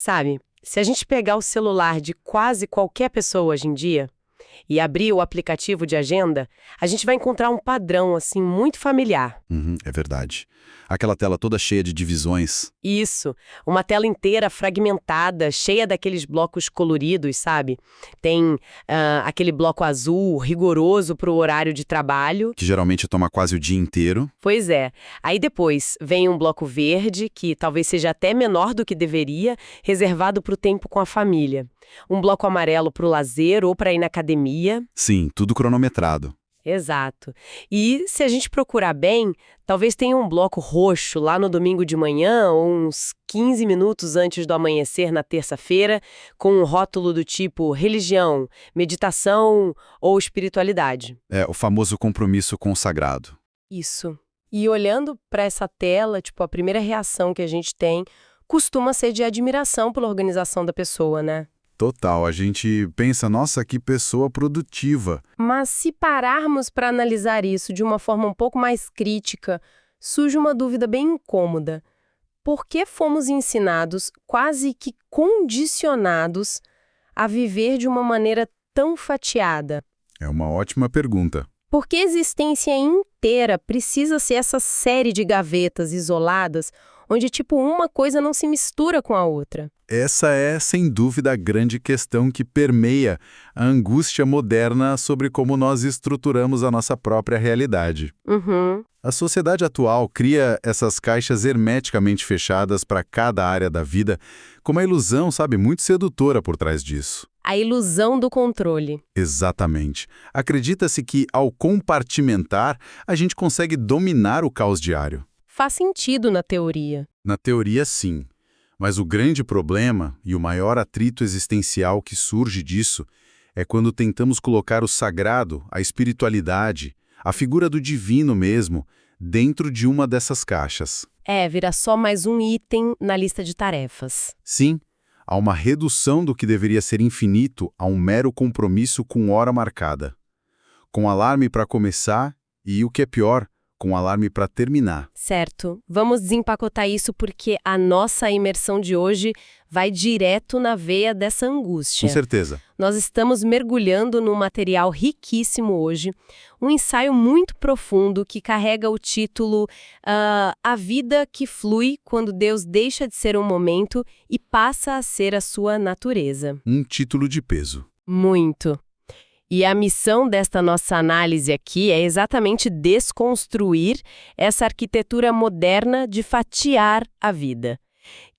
Sabe, se a gente pegar o celular de quase qualquer pessoa hoje em dia e abrir o aplicativo de agenda, a gente vai encontrar um padrão, assim, muito familiar. Uhum, é verdade. Aquela tela toda cheia de divisões. Isso, uma tela inteira fragmentada, cheia daqueles blocos coloridos, sabe? Tem aquele bloco azul rigoroso para o horário de trabalho. Que geralmente toma quase o dia inteiro. Pois é. Aí depois vem um bloco verde, que talvez seja até menor do que deveria, reservado para o tempo com a família. Um bloco amarelo para o lazer ou para ir na academia. Sim, tudo cronometrado. Exato. E se a gente procurar bem, talvez tenha um bloco roxo lá no domingo de manhã, ou uns 15 minutos antes do amanhecer na terça-feira, com um rótulo do tipo religião, meditação ou espiritualidade. É o famoso compromisso com o sagrado. Isso. E olhando para essa tela, tipo, a primeira reação que a gente tem costuma ser de admiração pela organização da pessoa, né? Total, a gente pensa, nossa, que pessoa produtiva. Mas se pararmos para analisar isso de uma forma um pouco mais crítica, surge uma dúvida bem incômoda. Por que fomos ensinados, quase que condicionados, a viver de uma maneira tão fatiada? É uma ótima pergunta. Por que a existência inteira precisa ser essa série de gavetas isoladas, onde, tipo, uma coisa não se mistura com a outra? Essa é, sem dúvida, a grande questão que permeia a angústia moderna sobre como nós estruturamos a nossa própria realidade. Uhum. A sociedade atual cria essas caixas hermeticamente fechadas para cada área da vida, com uma ilusão, sabe, muito sedutora por trás disso. A ilusão do controle. Exatamente. Acredita-se que, ao compartimentar, a gente consegue dominar o caos diário. Faz sentido na teoria. Na teoria, sim. Mas o grande problema e o maior atrito existencial que surge disso é quando tentamos colocar o sagrado, a espiritualidade, a figura do divino mesmo, dentro de uma dessas caixas. Vira só mais um item na lista de tarefas. Sim, há uma redução do que deveria ser infinito a um mero compromisso com hora marcada. Com alarme para começar e, o que é pior, com alarme para terminar. Certo. Vamos desempacotar isso porque a nossa imersão de hoje vai direto na veia dessa angústia. Com certeza. Nós estamos mergulhando num material riquíssimo hoje, um ensaio muito profundo que carrega o título A Vida que Flui quando Deus deixa de ser um momento e passa a ser a sua natureza. Um título de peso. Muito. E a missão desta nossa análise aqui é exatamente desconstruir essa arquitetura moderna de fatiar a vida.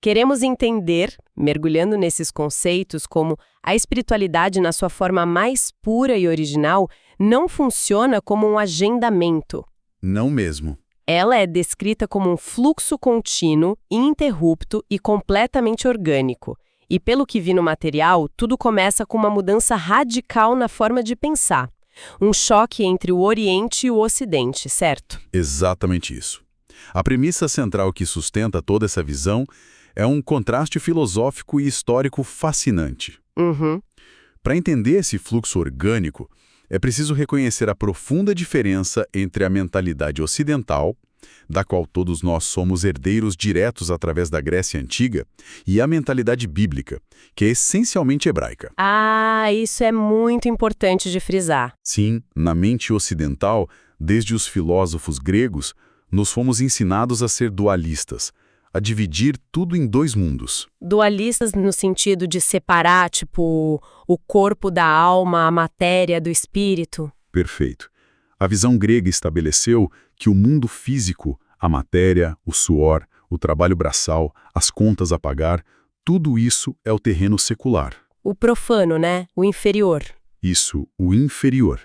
Queremos entender, mergulhando nesses conceitos, como a espiritualidade na sua forma mais pura e original não funciona como um agendamento. Não mesmo. Ela é descrita como um fluxo contínuo, ininterrupto e completamente orgânico. E pelo que vi no material, tudo começa com uma mudança radical na forma de pensar. Um choque entre o Oriente e o Ocidente, certo? Exatamente isso. A premissa central que sustenta toda essa visão é um contraste filosófico e histórico fascinante. Uhum. Para entender esse fluxo orgânico, é preciso reconhecer a profunda diferença entre a mentalidade ocidental, da qual todos nós somos herdeiros diretos através da Grécia Antiga, e a mentalidade bíblica, que é essencialmente hebraica. Isso é muito importante de frisar. Sim, na mente ocidental, desde os filósofos gregos, nos fomos ensinados a ser dualistas, a dividir tudo em dois mundos. Dualistas no sentido de separar, tipo, o corpo da alma, a matéria do espírito. Perfeito. A visão grega estabeleceu que o mundo físico, a matéria, o suor, o trabalho braçal, as contas a pagar, tudo isso é o terreno secular. O profano, né? O inferior. Isso, o inferior.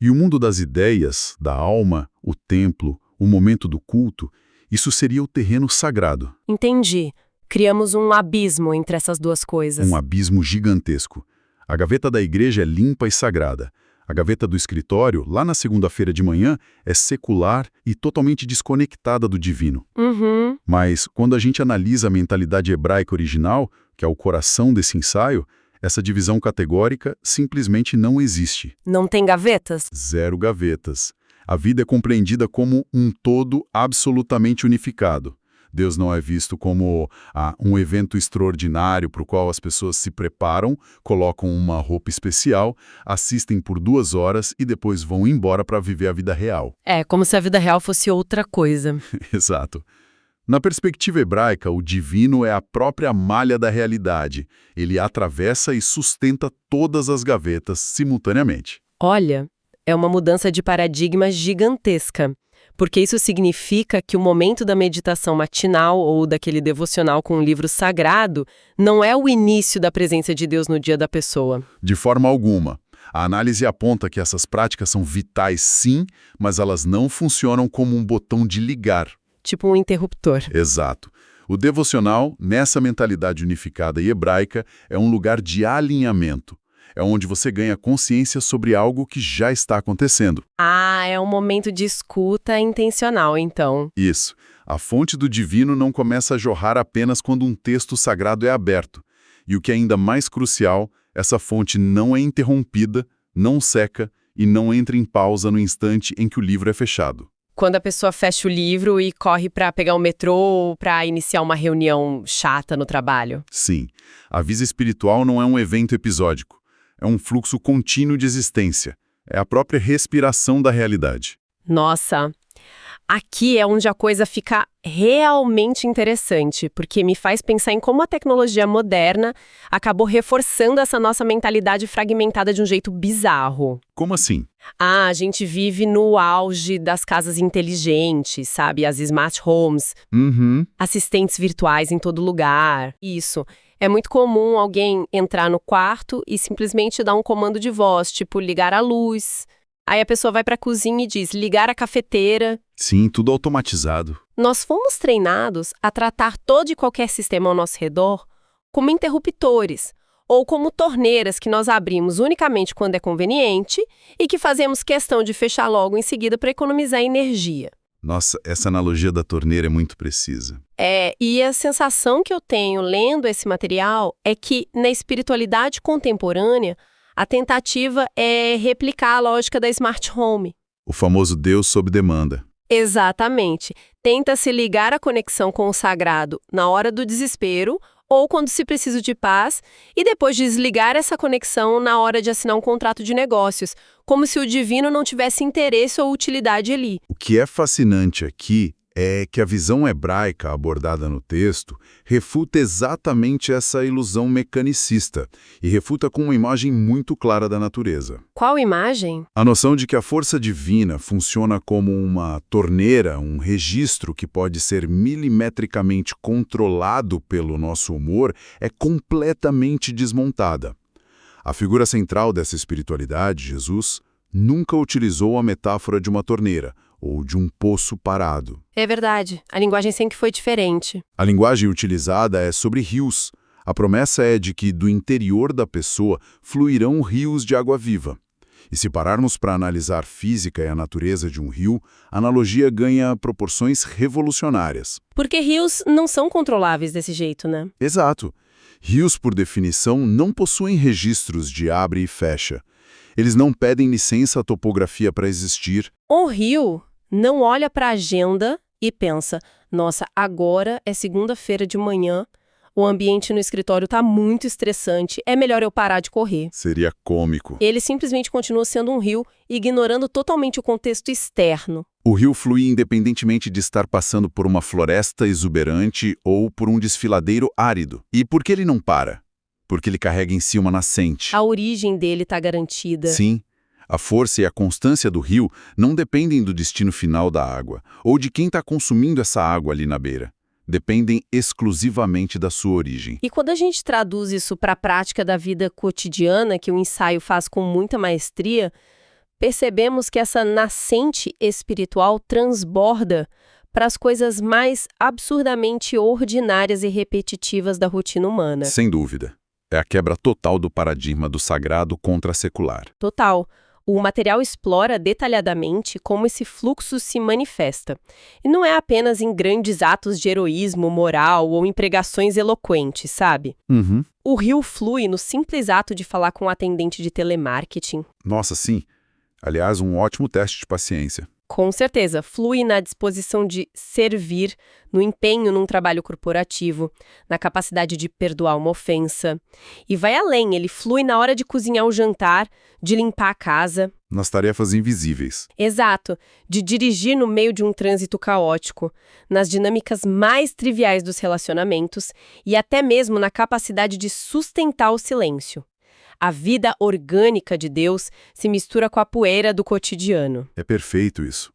E o mundo das ideias, da alma, o templo, o momento do culto, isso seria o terreno sagrado. Entendi. Criamos um abismo entre essas duas coisas. Um abismo gigantesco. A gaveta da igreja é limpa e sagrada. A gaveta do escritório, lá na segunda-feira de manhã, é secular e totalmente desconectada do divino. Uhum. Mas, quando a gente analisa a mentalidade hebraica original, que é o coração desse ensaio, essa divisão categórica simplesmente não existe. Não tem gavetas? Zero gavetas. A vida é compreendida como um todo absolutamente unificado. Deus não é visto como um evento extraordinário para o qual as pessoas se preparam, colocam uma roupa especial, assistem por 2 horas e depois vão embora para viver a vida real. É, como se a vida real fosse outra coisa. Exato. Na perspectiva hebraica, o divino é a própria malha da realidade. Ele atravessa e sustenta todas as gavetas simultaneamente. Olha, é uma mudança de paradigma gigantesca, porque isso significa que o momento da meditação matinal ou daquele devocional com um livro sagrado não é o início da presença de Deus no dia da pessoa. De forma alguma. A análise aponta que essas práticas são vitais sim, mas elas não funcionam como um botão de ligar. Tipo um interruptor. Exato. O devocional, nessa mentalidade unificada e hebraica, é um lugar de alinhamento. É onde você ganha consciência sobre algo que já está acontecendo. Ah, é um momento de escuta intencional, então. Isso. A fonte do divino não começa a jorrar apenas quando um texto sagrado é aberto. E o que é ainda mais crucial, essa fonte não é interrompida, não seca e não entra em pausa no instante em que o livro é fechado. Quando a pessoa fecha o livro e corre para pegar o metrô ou para iniciar uma reunião chata no trabalho. Sim, a vida espiritual não é um evento episódico. É um fluxo contínuo de existência. É a própria respiração da realidade. Nossa, aqui é onde a coisa fica realmente interessante, porque me faz pensar em como a tecnologia moderna acabou reforçando essa nossa mentalidade fragmentada de um jeito bizarro. Como assim? A gente vive no auge das casas inteligentes, sabe? As smart homes, assistentes virtuais em todo lugar. Isso. É muito comum alguém entrar no quarto e simplesmente dar um comando de voz, tipo ligar a luz. Aí a pessoa vai para a cozinha e diz ligar a cafeteira. Sim, tudo automatizado. Nós fomos treinados a tratar todo e qualquer sistema ao nosso redor como interruptores, ou como torneiras que nós abrimos unicamente quando é conveniente e que fazemos questão de fechar logo em seguida para economizar energia. Nossa, essa analogia da torneira é muito precisa. E a sensação que eu tenho lendo esse material é que, na espiritualidade contemporânea, a tentativa é replicar a lógica da Smart Home. O famoso Deus sob demanda. Exatamente. Tenta-se ligar a conexão com o sagrado na hora do desespero ou quando se precisa de paz, e depois desligar essa conexão na hora de assinar um contrato de negócios, como se o divino não tivesse interesse ou utilidade ali. O que é fascinante aqui é que a visão hebraica abordada no texto refuta exatamente essa ilusão mecanicista e refuta com uma imagem muito clara da natureza. Qual imagem? A noção de que a força divina funciona como uma torneira, um registro que pode ser milimetricamente controlado pelo nosso humor, é completamente desmontada. A figura central dessa espiritualidade, Jesus, nunca utilizou a metáfora de uma torneira ou de um poço parado. É verdade, a linguagem sempre foi diferente. A linguagem utilizada é sobre rios. A promessa é de que do interior da pessoa fluirão rios de água viva. E se pararmos para analisar a física e a natureza de um rio, a analogia ganha proporções revolucionárias. Porque rios não são controláveis desse jeito, né? Exato. Rios, por definição, não possuem registros de abre e fecha. Eles não pedem licença à topografia para existir. Um rio não olha para a agenda e pensa, nossa, agora é segunda-feira de manhã, o ambiente no escritório está muito estressante, é melhor eu parar de correr. Seria cômico. Ele simplesmente continua sendo um rio, ignorando totalmente o contexto externo. O rio flui independentemente de estar passando por uma floresta exuberante ou por um desfiladeiro árido. E por que ele não para? Porque ele carrega em si uma nascente. A origem dele está garantida. Sim. A força e a constância do rio não dependem do destino final da água, ou de quem está consumindo essa água ali na beira. Dependem exclusivamente da sua origem. E quando a gente traduz isso para a prática da vida cotidiana, que o ensaio faz com muita maestria, percebemos que essa nascente espiritual transborda para as coisas mais absurdamente ordinárias e repetitivas da rotina humana. Sem dúvida. É a quebra total do paradigma do sagrado contra secular. Total. O material explora detalhadamente como esse fluxo se manifesta. E não é apenas em grandes atos de heroísmo moral ou em pregações eloquentes, sabe? O rio flui no simples ato de falar com um atendente de telemarketing. Nossa, sim. Aliás, um ótimo teste de paciência. Com certeza, flui na disposição de servir, no empenho num trabalho corporativo, na capacidade de perdoar uma ofensa. E vai além, ele flui na hora de cozinhar o jantar, de limpar a casa. Nas tarefas invisíveis. Exato, de dirigir no meio de um trânsito caótico, nas dinâmicas mais triviais dos relacionamentos e até mesmo na capacidade de sustentar o silêncio. A vida orgânica de Deus se mistura com a poeira do cotidiano. É perfeito isso.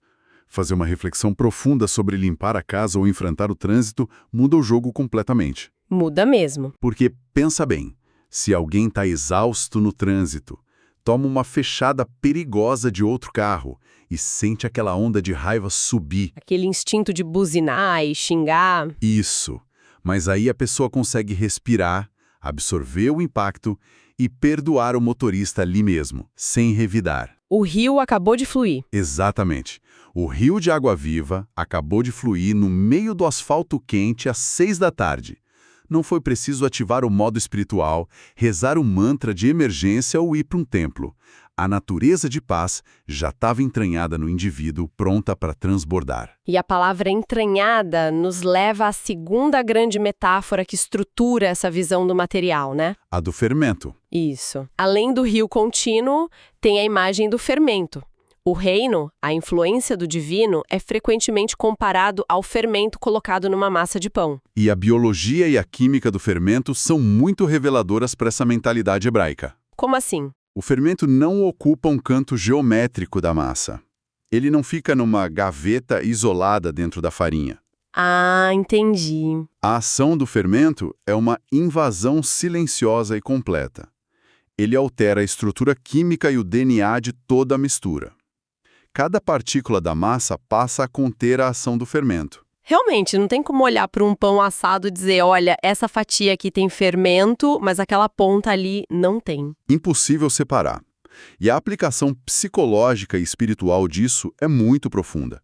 Fazer uma reflexão profunda sobre limpar a casa ou enfrentar o trânsito muda o jogo completamente. Muda mesmo. Porque, pensa bem, se alguém está exausto no trânsito, toma uma fechada perigosa de outro carro e sente aquela onda de raiva subir. Aquele instinto de buzinar e xingar. Isso. Mas aí a pessoa consegue respirar, absorver o impacto e perdoar o motorista ali mesmo, sem revidar. O rio acabou de fluir. Exatamente. O rio de água viva acabou de fluir no meio do asfalto quente às 6 da tarde. Não foi preciso ativar o modo espiritual, rezar um mantra de emergência ou ir para um templo. A natureza de paz já estava entranhada no indivíduo, pronta para transbordar. E a palavra entranhada nos leva à segunda grande metáfora que estrutura essa visão do material, né? A do fermento. Isso. Além do rio contínuo, tem a imagem do fermento. O reino, a influência do divino, é frequentemente comparado ao fermento colocado numa massa de pão. E a biologia e a química do fermento são muito reveladoras para essa mentalidade hebraica. Como assim? O fermento não ocupa um canto geométrico da massa. Ele não fica numa gaveta isolada dentro da farinha. Ah, entendi. A ação do fermento é uma invasão silenciosa e completa. Ele altera a estrutura química e o DNA de toda a mistura. Cada partícula da massa passa a conter a ação do fermento. Realmente, não tem como olhar para um pão assado e dizer, olha, essa fatia aqui tem fermento, mas aquela ponta ali não tem. Impossível separar. E a aplicação psicológica e espiritual disso é muito profunda.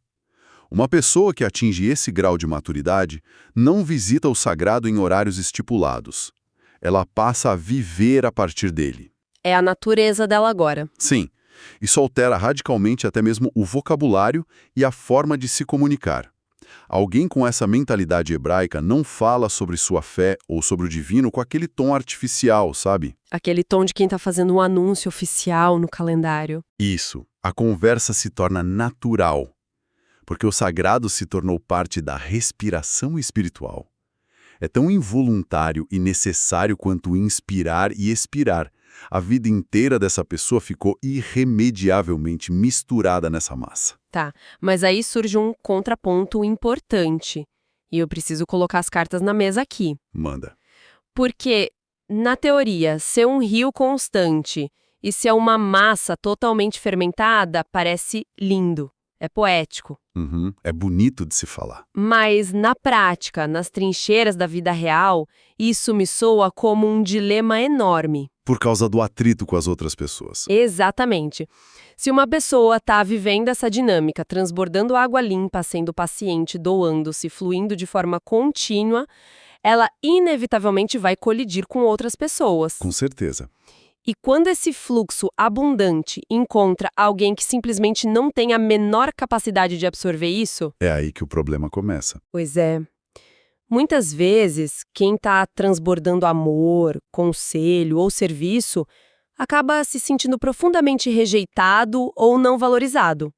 Uma pessoa que atinge esse grau de maturidade não visita o sagrado em horários estipulados. Ela passa a viver a partir dele. É a natureza dela agora. Sim, isso altera radicalmente até mesmo o vocabulário e a forma de se comunicar. Alguém com essa mentalidade hebraica não fala sobre sua fé ou sobre o divino com aquele tom artificial, sabe? Aquele tom de quem está fazendo um anúncio oficial no calendário. Isso. A conversa se torna natural, porque o sagrado se tornou parte da respiração espiritual. É tão involuntário e necessário quanto inspirar e expirar. A vida inteira dessa pessoa ficou irremediavelmente misturada nessa massa. Tá, mas aí surge um contraponto importante. E eu preciso colocar as cartas na mesa aqui. Manda. Porque, na teoria, ser um rio constante e ser uma massa totalmente fermentada parece lindo, é poético. É bonito de se falar. Mas, na prática, nas trincheiras da vida real, isso me soa como um dilema enorme. Por causa do atrito com as outras pessoas. Exatamente. Se uma pessoa está vivendo essa dinâmica, transbordando água limpa, sendo paciente, doando-se, fluindo de forma contínua, ela inevitavelmente vai colidir com outras pessoas. Com certeza. E quando esse fluxo abundante encontra alguém que simplesmente não tem a menor capacidade de absorver isso... É aí que o problema começa. Pois é. Muitas vezes, quem está transbordando amor, conselho ou serviço acaba se sentindo profundamente rejeitado ou não valorizado.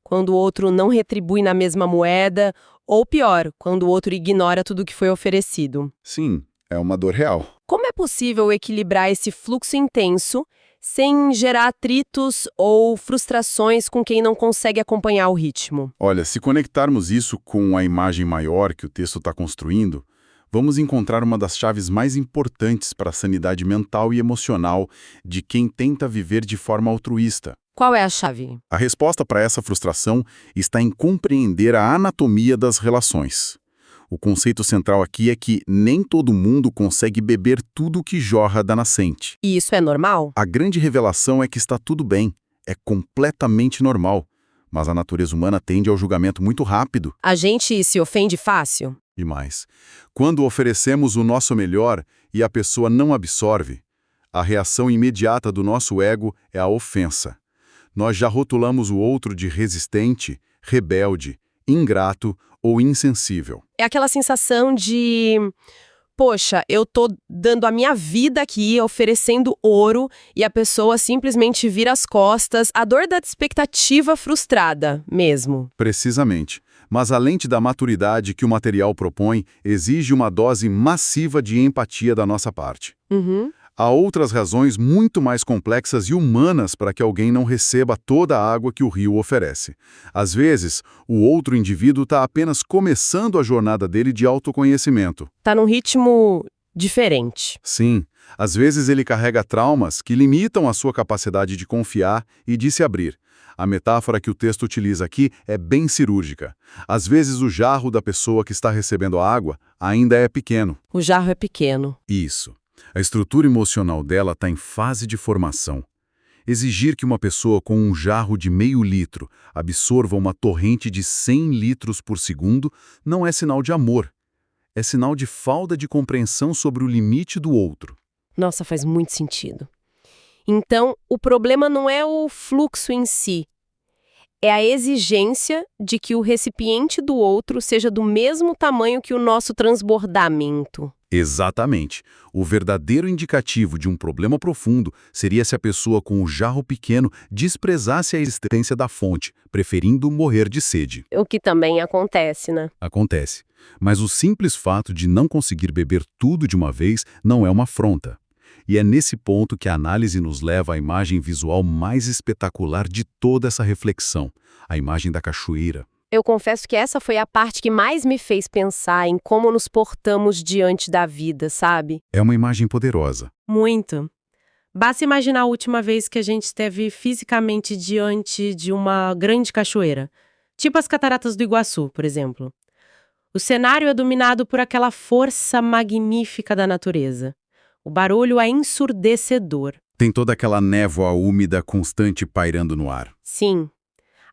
Quando o outro não retribui na mesma moeda, ou pior, quando o outro ignora tudo que foi oferecido. Sim, é uma dor real. Como é possível equilibrar esse fluxo intenso sem gerar atritos ou frustrações com quem não consegue acompanhar o ritmo? Olha, se conectarmos isso com a imagem maior que o texto está construindo, vamos encontrar uma das chaves mais importantes para a sanidade mental e emocional de quem tenta viver de forma altruísta. Qual é a chave? A resposta para essa frustração está em compreender a anatomia das relações. O conceito central aqui é que nem todo mundo consegue beber tudo que jorra da nascente. E isso é normal? A grande revelação é que está tudo bem, é completamente normal, mas a natureza humana tende ao julgamento muito rápido. A gente se ofende fácil? E mais, quando oferecemos o nosso melhor e a pessoa não absorve, a reação imediata do nosso ego é a ofensa. Nós já rotulamos o outro de resistente, rebelde, ingrato ou insensível. É aquela sensação de, poxa, eu tô dando a minha vida aqui, oferecendo ouro, e a pessoa simplesmente vira as costas, a dor da expectativa frustrada mesmo. Precisamente. Mas a lente da maturidade que o material propõe exige uma dose massiva de empatia da nossa parte. Uhum. Há outras razões muito mais complexas e humanas para que alguém não receba toda a água que o rio oferece. Às vezes, o outro indivíduo está apenas começando a jornada dele de autoconhecimento. Tá num ritmo diferente. Sim, às vezes ele carrega traumas que limitam a sua capacidade de confiar e de se abrir. A metáfora que o texto utiliza aqui é bem cirúrgica. Às vezes o jarro da pessoa que está recebendo a água ainda é pequeno. O jarro é pequeno. Isso. A estrutura emocional dela está em fase de formação. Exigir que uma pessoa com um jarro de meio litro absorva uma torrente de 100 litros por segundo não é sinal de amor. É sinal de falta de compreensão sobre o limite do outro. Nossa, faz muito sentido. Então, o problema não é o fluxo em si, é a exigência de que o recipiente do outro seja do mesmo tamanho que o nosso transbordamento. Exatamente. O verdadeiro indicativo de um problema profundo seria se a pessoa com o jarro pequeno desprezasse a existência da fonte, preferindo morrer de sede. O que também acontece, né? Acontece. Mas o simples fato de não conseguir beber tudo de uma vez não é uma afronta. E é nesse ponto que a análise nos leva à imagem visual mais espetacular de toda essa reflexão, a imagem da cachoeira. Eu confesso que essa foi a parte que mais me fez pensar em como nos portamos diante da vida, sabe? É uma imagem poderosa. Muito. Basta imaginar a última vez que a gente esteve fisicamente diante de uma grande cachoeira, tipo as Cataratas do Iguaçu, por exemplo. O cenário é dominado por aquela força magnífica da natureza. O barulho é ensurdecedor. Tem toda aquela névoa úmida constante pairando no ar. Sim,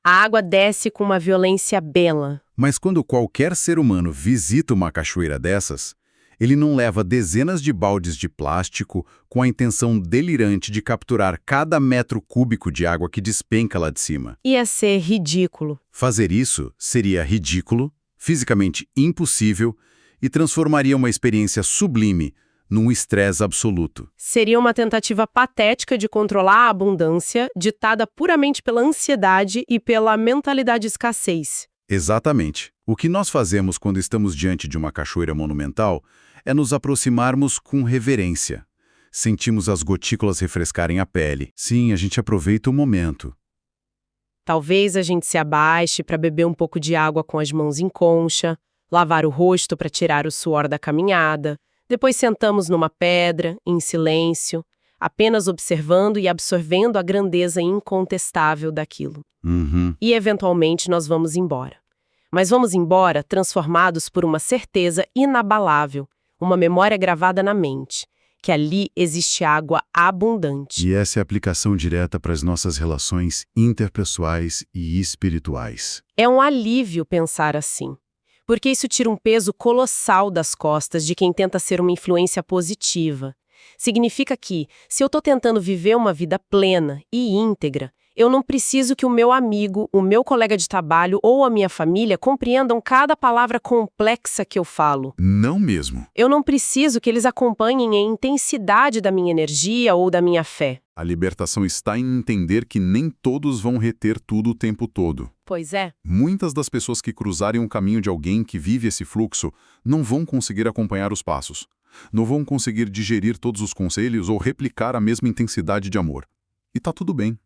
a água desce com uma violência bela. Mas quando qualquer ser humano visita uma cachoeira dessas, ele não leva dezenas de baldes de plástico com a intenção delirante de capturar cada metro cúbico de água que despenca lá de cima. Ia ser ridículo. Fazer isso seria ridículo, fisicamente impossível e transformaria uma experiência sublime num estresse absoluto. Seria uma tentativa patética de controlar a abundância, ditada puramente pela ansiedade e pela mentalidade de escassez. Exatamente. O que nós fazemos quando estamos diante de uma cachoeira monumental é nos aproximarmos com reverência. Sentimos as gotículas refrescarem a pele. Sim, a gente aproveita o momento. Talvez a gente se abaixe para beber um pouco de água com as mãos em concha, lavar o rosto para tirar o suor da caminhada. Depois sentamos numa pedra, em silêncio, apenas observando e absorvendo a grandeza incontestável daquilo. Uhum. E, eventualmente, nós vamos embora. Mas vamos embora transformados por uma certeza inabalável, uma memória gravada na mente, que ali existe água abundante. E essa é a aplicação direta para as nossas relações interpessoais e espirituais. É um alívio pensar assim, porque isso tira um peso colossal das costas de quem tenta ser uma influência positiva. Significa que, se eu estou tentando viver uma vida plena e íntegra, eu não preciso que o meu amigo, o meu colega de trabalho ou a minha família compreendam cada palavra complexa que eu falo. Não mesmo. Eu não preciso que eles acompanhem a intensidade da minha energia ou da minha fé. A libertação está em entender que nem todos vão reter tudo o tempo todo. Pois é. Muitas das pessoas que cruzarem o caminho de alguém que vive esse fluxo não vão conseguir acompanhar os passos. Não vão conseguir digerir todos os conselhos ou replicar a mesma intensidade de amor. E tá tudo bem.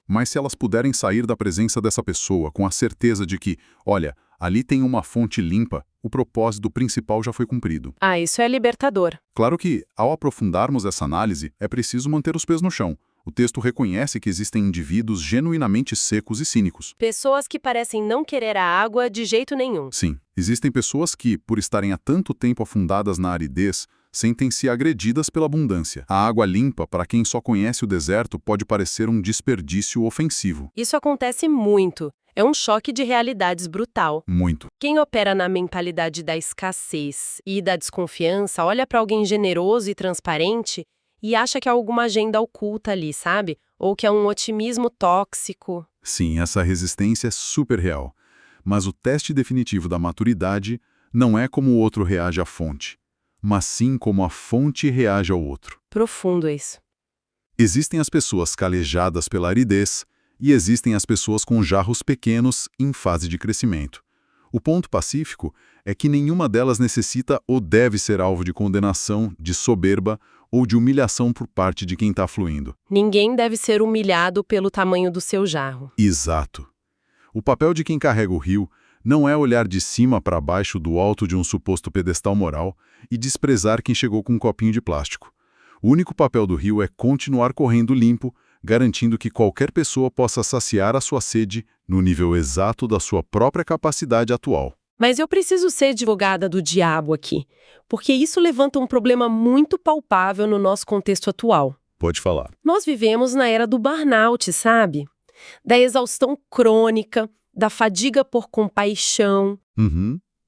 Mas se elas puderem sair da presença dessa pessoa com a certeza de que, olha, ali tem uma fonte limpa, o propósito principal já foi cumprido. Ah, isso é libertador. Claro que, ao aprofundarmos essa análise, é preciso manter os pés no chão. O texto reconhece que existem indivíduos genuinamente secos e cínicos. Pessoas que parecem não querer a água de jeito nenhum. Sim, existem pessoas que, por estarem há tanto tempo afundadas na aridez, sentem-se agredidas pela abundância. A água limpa, para quem só conhece o deserto, pode parecer um desperdício ofensivo. Isso acontece muito. É um choque de realidades brutal. Muito. Quem opera na mentalidade da escassez e da desconfiança olha para alguém generoso e transparente e acha que há alguma agenda oculta ali, sabe? Ou que é um otimismo tóxico. Sim, essa resistência é super real. Mas o teste definitivo da maturidade não é como o outro reage à fonte, mas sim como a fonte reage ao outro. Profundo isso. Existem as pessoas calejadas pela aridez e existem as pessoas com jarros pequenos em fase de crescimento. O ponto pacífico é que nenhuma delas necessita ou deve ser alvo de condenação, de soberba ou de humilhação por parte de quem está fluindo. Ninguém deve ser humilhado pelo tamanho do seu jarro. Exato. O papel de quem carrega o rio não é olhar de cima para baixo do alto de um suposto pedestal moral e desprezar quem chegou com um copinho de plástico. O único papel do rio é continuar correndo limpo, garantindo que qualquer pessoa possa saciar a sua sede no nível exato da sua própria capacidade atual. Mas eu preciso ser advogada do diabo aqui, porque isso levanta um problema muito palpável no nosso contexto atual. Pode falar. Nós vivemos na era do burnout, sabe? Da exaustão crônica, da fadiga por compaixão.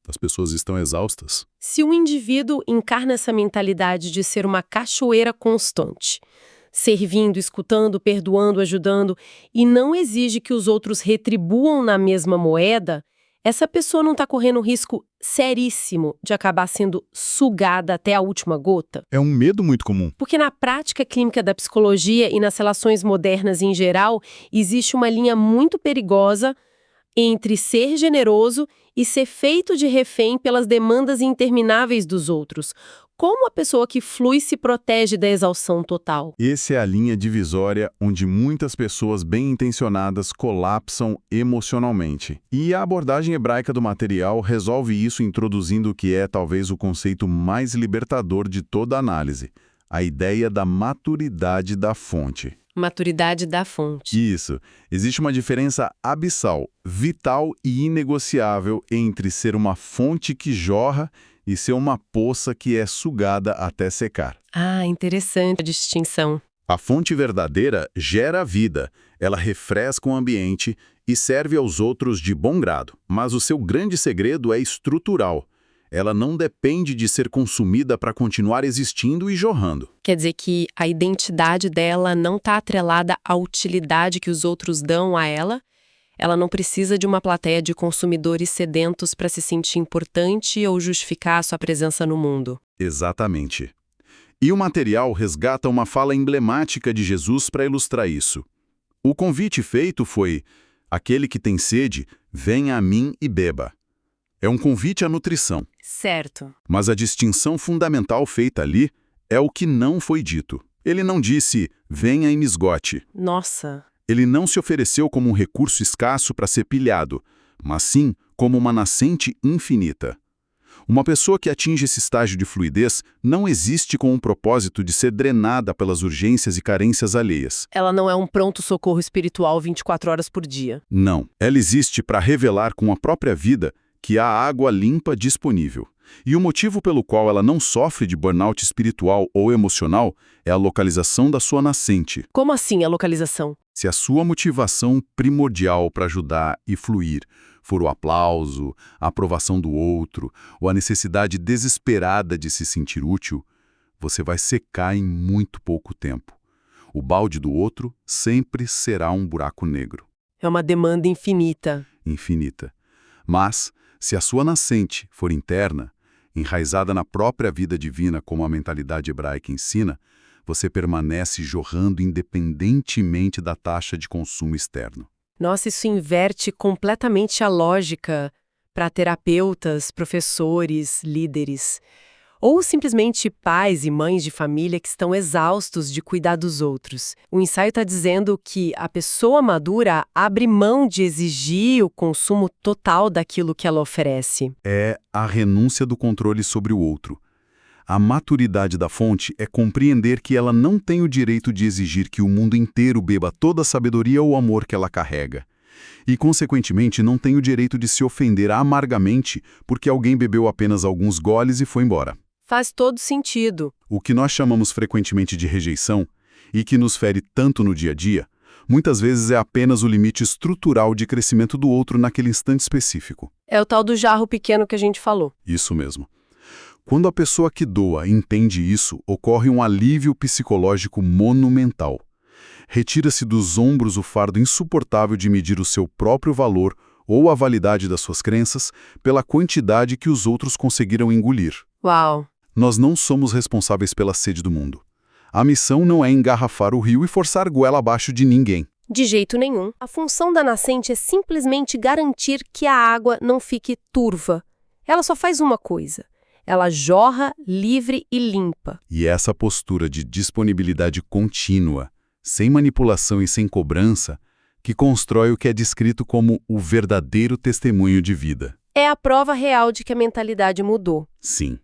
As pessoas estão exaustas. Se o indivíduo encarna essa mentalidade de ser uma cachoeira constante, servindo, escutando, perdoando, ajudando, e não exige que os outros retribuam na mesma moeda, essa pessoa não está correndo um risco seríssimo de acabar sendo sugada até a última gota? É um medo muito comum. Porque na prática clínica da psicologia e nas relações modernas em geral, existe uma linha muito perigosa entre ser generoso e ser feito de refém pelas demandas intermináveis dos outros. Como a pessoa que flui se protege da exaustão total? Essa é a linha divisória onde muitas pessoas bem-intencionadas colapsam emocionalmente. E a abordagem hebraica do material resolve isso introduzindo o que é talvez o conceito mais libertador de toda a análise, a ideia da maturidade da fonte. Maturidade da fonte. Isso. Existe uma diferença abissal, vital e inegociável entre ser uma fonte que jorra e ser uma poça que é sugada até secar. Ah, interessante a distinção. A fonte verdadeira gera vida, ela refresca o ambiente e serve aos outros de bom grado, mas o seu grande segredo é estrutural. Ela não depende de ser consumida para continuar existindo e jorrando. Quer dizer que a identidade dela não está atrelada à utilidade que os outros dão a ela? Ela não precisa de uma plateia de consumidores sedentos para se sentir importante ou justificar a sua presença no mundo. Exatamente. E o material resgata uma fala emblemática de Jesus para ilustrar isso. O convite feito foi: aquele que tem sede, venha a mim e beba. É um convite à nutrição. Certo. Mas a distinção fundamental feita ali é o que não foi dito. Ele não disse, venha e me esgote. Nossa. Ele não se ofereceu como um recurso escasso para ser pilhado, mas sim como uma nascente infinita. Uma pessoa que atinge esse estágio de fluidez não existe com o propósito de ser drenada pelas urgências e carências alheias. Ela não é um pronto-socorro espiritual 24 horas por dia. Não. Ela existe para revelar com a própria vida que há água limpa disponível. E o motivo pelo qual ela não sofre de burnout espiritual ou emocional é a localização da sua nascente. Como assim a localização? Se a sua motivação primordial para ajudar e fluir for o aplauso, a aprovação do outro ou a necessidade desesperada de se sentir útil, você vai secar em muito pouco tempo. O balde do outro sempre será um buraco negro. É uma demanda infinita. Infinita. Mas, se a sua nascente for interna, enraizada na própria vida divina como a mentalidade hebraica ensina, você permanece jorrando independentemente da taxa de consumo externo. Nossa, isso inverte completamente a lógica para terapeutas, professores, líderes. Ou simplesmente pais e mães de família que estão exaustos de cuidar dos outros. O ensaio está dizendo que a pessoa madura abre mão de exigir o consumo total daquilo que ela oferece. É a renúncia do controle sobre o outro. A maturidade da fonte é compreender que ela não tem o direito de exigir que o mundo inteiro beba toda a sabedoria ou amor que ela carrega. E, consequentemente, não tem o direito de se ofender amargamente porque alguém bebeu apenas alguns goles e foi embora. Faz todo sentido. O que nós chamamos frequentemente de rejeição, e que nos fere tanto no dia a dia, muitas vezes é apenas o limite estrutural de crescimento do outro naquele instante específico. É o tal do jarro pequeno que a gente falou. Isso mesmo. Quando a pessoa que doa entende isso, ocorre um alívio psicológico monumental. Retira-se dos ombros o fardo insuportável de medir o seu próprio valor ou a validade das suas crenças pela quantidade que os outros conseguiram engolir. Uau! Nós não somos responsáveis pela sede do mundo. A missão não é engarrafar o rio e forçar goela abaixo de ninguém. De jeito nenhum. A função da nascente é simplesmente garantir que a água não fique turva. Ela só faz uma coisa. Ela jorra, livre e limpa. E essa postura de disponibilidade contínua, sem manipulação e sem cobrança, que constrói o que é descrito como o verdadeiro testemunho de vida. É a prova real de que a mentalidade mudou. Sim.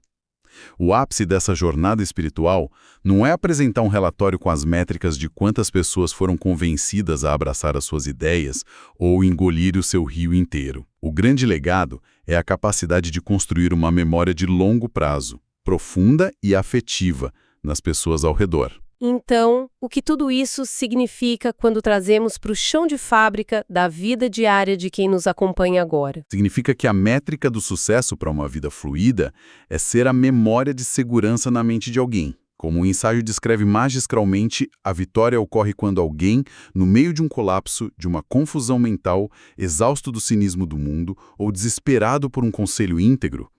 O ápice dessa jornada espiritual não é apresentar um relatório com as métricas de quantas pessoas foram convencidas a abraçar as suas ideias ou engolir o seu rio inteiro. O grande legado é a capacidade de construir uma memória de longo prazo, profunda e afetiva, nas pessoas ao redor. Então, o que tudo isso significa quando trazemos para o chão de fábrica da vida diária de quem nos acompanha agora? Significa que a métrica do sucesso para uma vida fluida é ser a memória de segurança na mente de alguém. Como o ensaio descreve magistralmente, a vitória ocorre quando alguém, no meio de um colapso, de uma confusão mental, exausto do cinismo do mundo ou desesperado por um conselho íntegro,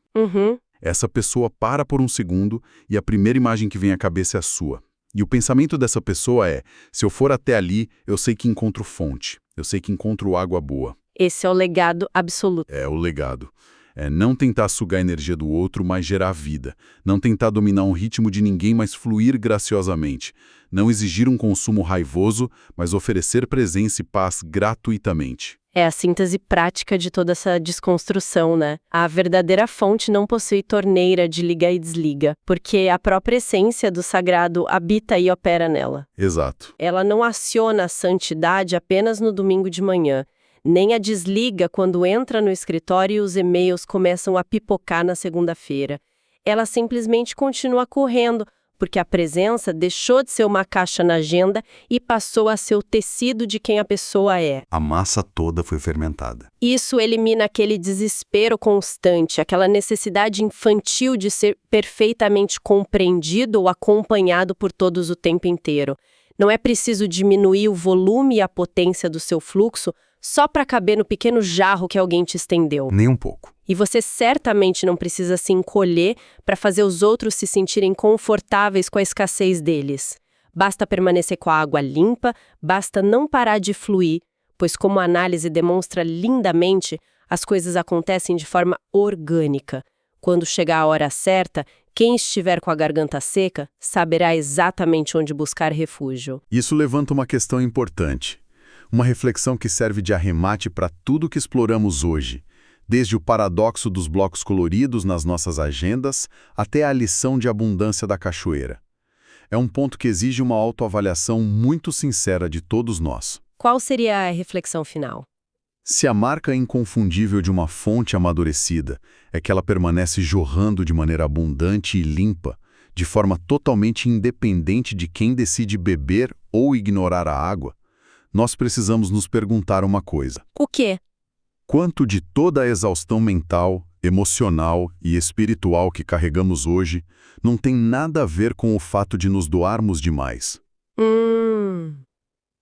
essa pessoa para por um segundo e a primeira imagem que vem à cabeça é a sua. E o pensamento dessa pessoa é, se eu for até ali, eu sei que encontro fonte, eu sei que encontro água boa. Esse é o legado absoluto. É o legado. É não tentar sugar a energia do outro, mas gerar vida. Não tentar dominar um ritmo de ninguém, mas fluir graciosamente. Não exigir um consumo raivoso, mas oferecer presença e paz gratuitamente. É a síntese prática de toda essa desconstrução, né? A verdadeira fonte não possui torneira de liga e desliga, porque a própria essência do sagrado habita e opera nela. Exato. Ela não aciona a santidade apenas no domingo de manhã, nem a desliga quando entra no escritório e os e-mails começam a pipocar na segunda-feira. Ela simplesmente continua correndo, porque a presença deixou de ser uma caixa na agenda e passou a ser o tecido de quem a pessoa é. A massa toda foi fermentada. Isso elimina aquele desespero constante, aquela necessidade infantil de ser perfeitamente compreendido ou acompanhado por todos o tempo inteiro. Não é preciso diminuir o volume e a potência do seu fluxo só para caber no pequeno jarro que alguém te estendeu. Nem um pouco. E você certamente não precisa se encolher para fazer os outros se sentirem confortáveis com a escassez deles. Basta permanecer com a água limpa, basta não parar de fluir, pois como a análise demonstra lindamente, as coisas acontecem de forma orgânica. Quando chegar a hora certa, quem estiver com a garganta seca saberá exatamente onde buscar refúgio. Isso levanta uma questão importante. Uma reflexão que serve de arremate para tudo que exploramos hoje, desde o paradoxo dos blocos coloridos nas nossas agendas até a lição de abundância da cachoeira. É um ponto que exige uma autoavaliação muito sincera de todos nós. Qual seria a reflexão final? Se a marca inconfundível de uma fonte amadurecida é que ela permanece jorrando de maneira abundante e limpa, de forma totalmente independente de quem decide beber ou ignorar a água, nós precisamos nos perguntar uma coisa. O quê? Quanto de toda a exaustão mental, emocional e espiritual que carregamos hoje não tem nada a ver com o fato de nos doarmos demais?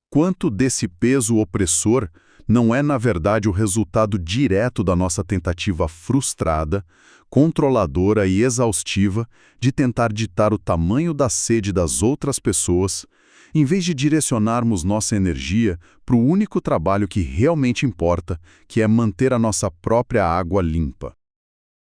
Quanto desse peso opressor não é, na verdade, o resultado direto da nossa tentativa frustrada, controladora e exaustiva de tentar ditar o tamanho da sede das outras pessoas, em vez de direcionarmos nossa energia para o único trabalho que realmente importa, que é manter a nossa própria água limpa?